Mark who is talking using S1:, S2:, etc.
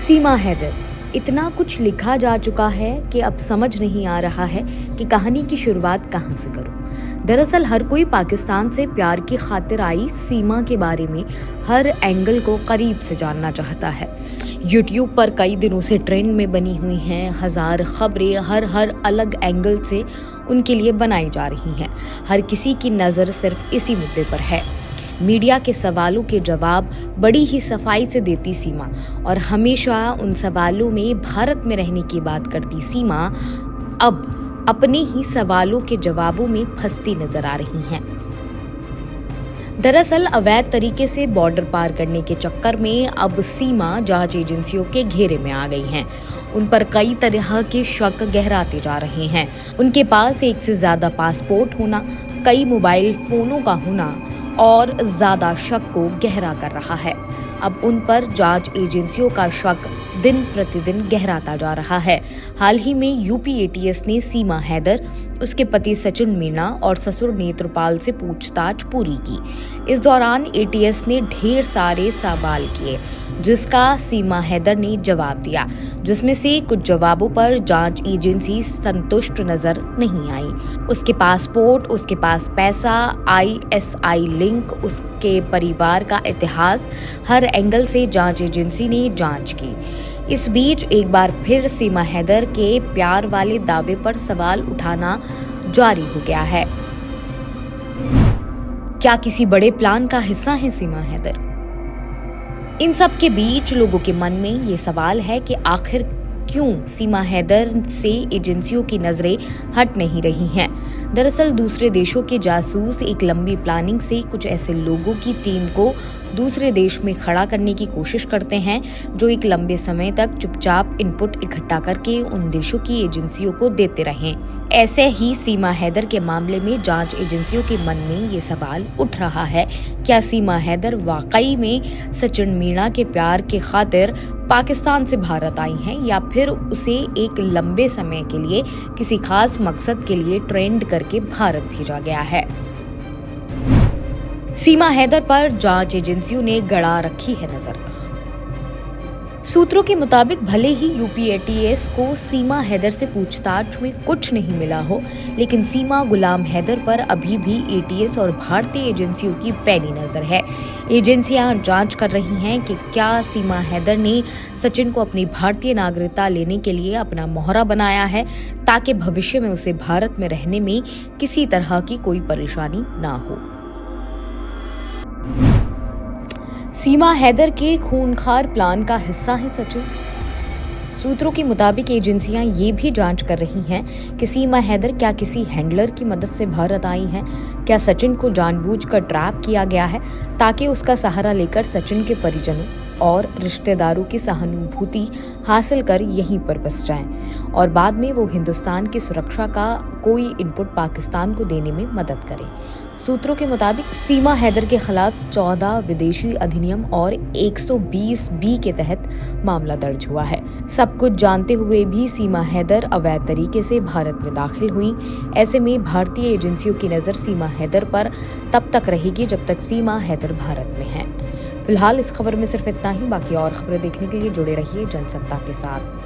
S1: सीमा हैदर। इतना कुछ लिखा जा चुका है कि अब समझ नहीं आ रहा है कि कहानी की शुरुआत कहाँ से करूं। दरअसल हर कोई पाकिस्तान से प्यार की खातिर आई सीमा के बारे में हर एंगल को करीब से जानना चाहता है। यूट्यूब पर कई दिनों से ट्रेंड में बनी हुई हैं हजार खबरें, हर अलग एंगल से उनके लिए बनाई जा रही हैं। हर किसी की नज़र सिर्फ इसी मुद्दे पर है। मीडिया के सवालों के जवाब बड़ी ही सफाई से देती सीमा और हमेशा उन सवालों में भारत में रहने की बात करती सीमा अब अपने ही सवालों के जवाबों में फंसती नजर आ रही हैं। दरअसल अवैध तरीके से बॉर्डर पार करने के चक्कर में अब सीमा जांच एजेंसियों के घेरे में आ गई हैं। उन पर कई तरह के शक गहराते जा रहे हैं। उनके पास एक से ज्यादा पासपोर्ट होना, कई मोबाइल फोनों का होना और ज्यादा शक को गहरा कर रहा है। अब उन पर जांच एजेंसियों का शक दिन प्रतिदिन गहराता जा रहा है। हाल ही में यूपी एटीएस ने सीमा हैदर, उसके पति सचिन मीणा और ससुर नेत्रपाल से पूछताछ पूरी की। इस दौरान एटीएस ने ढेर सारे सवाल किए जिसका सीमा हैदर ने जवाब दिया, जिसमें से कुछ जवाबों पर जांच एजेंसी संतुष्ट नजर नहीं आई। उसके पासपोर्ट, उसके पास पैसा, ISI लिंक, उसके परिवार का इतिहास, हर एंगल से जांच एजेंसी ने जांच की। इस बीच एक बार फिर सीमा हैदर के प्यार वाले दावे पर सवाल उठाना जारी हो गया है। क्या किसी बड़े प्लान का हिस्सा है सीमा हैदर? इन सब के बीच लोगों के मन में ये सवाल है कि आखिर क्यों सीमा हैदर से एजेंसियों की नजरें हट नहीं रही हैं। दरअसल दूसरे देशों के जासूस एक लंबी प्लानिंग से कुछ ऐसे लोगों की टीम को दूसरे देश में खड़ा करने की कोशिश करते हैं जो एक लंबे समय तक चुपचाप इनपुट इकट्ठा करके उन देशों की एजेंसियों को देते रहें। ऐसे ही सीमा हैदर के मामले में जांच एजेंसियों के मन में ये सवाल उठ रहा है, क्या सीमा हैदर वाकई में सचिन मीणा के प्यार के खातिर पाकिस्तान से भारत आई हैं या फिर उसे एक लंबे समय के लिए किसी खास मकसद के लिए ट्रेंड करके भारत भेजा गया है। सीमा हैदर पर जांच एजेंसियों ने गड़ा रखी है नजर। सूत्रों के मुताबिक भले ही यूपी एटीएस को सीमा हैदर से पूछताछ में कुछ नहीं मिला हो, लेकिन सीमा गुलाम हैदर पर अभी भी एटीएस और भारतीय एजेंसियों की पैनी नजर है। एजेंसियां जांच कर रही हैं कि क्या सीमा हैदर ने सचिन को अपनी भारतीय नागरिकता लेने के लिए अपना मोहरा बनाया है ताकि भविष्य में उसे भारत में रहने में किसी तरह की कोई परेशानी ना हो। सीमा हैदर के खूनखार प्लान का हिस्सा है सचिन। सूत्रों के मुताबिक एजेंसियां ये भी जांच कर रही हैं कि सीमा हैदर क्या किसी हैंडलर की मदद से भारत आई हैं। क्या सचिन को जानबूझकर ट्रैप किया गया है ताकि उसका सहारा लेकर सचिन के परिजनों और रिश्तेदारों की सहानुभूति हासिल कर यहीं पर बस जाएं और बाद में वो हिंदुस्तान की सुरक्षा का कोई इनपुट पाकिस्तान को देने में मदद करें। सूत्रों के मुताबिक सीमा हैदर के खिलाफ 14 विदेशी अधिनियम और 120B के तहत मामला दर्ज हुआ है। सब कुछ जानते हुए भी सीमा हैदर अवैध तरीके से भारत में दाखिल हुई। ऐसे में भारतीय एजेंसियों की नजर सीमा हैदर पर तब तक रहेगी जब तक सीमा हैदर भारत में है। फिलहाल इस खबर में सिर्फ इतना ही। बाकी और खबरें देखने के लिए जुड़े रहिए जनसत्ता के साथ।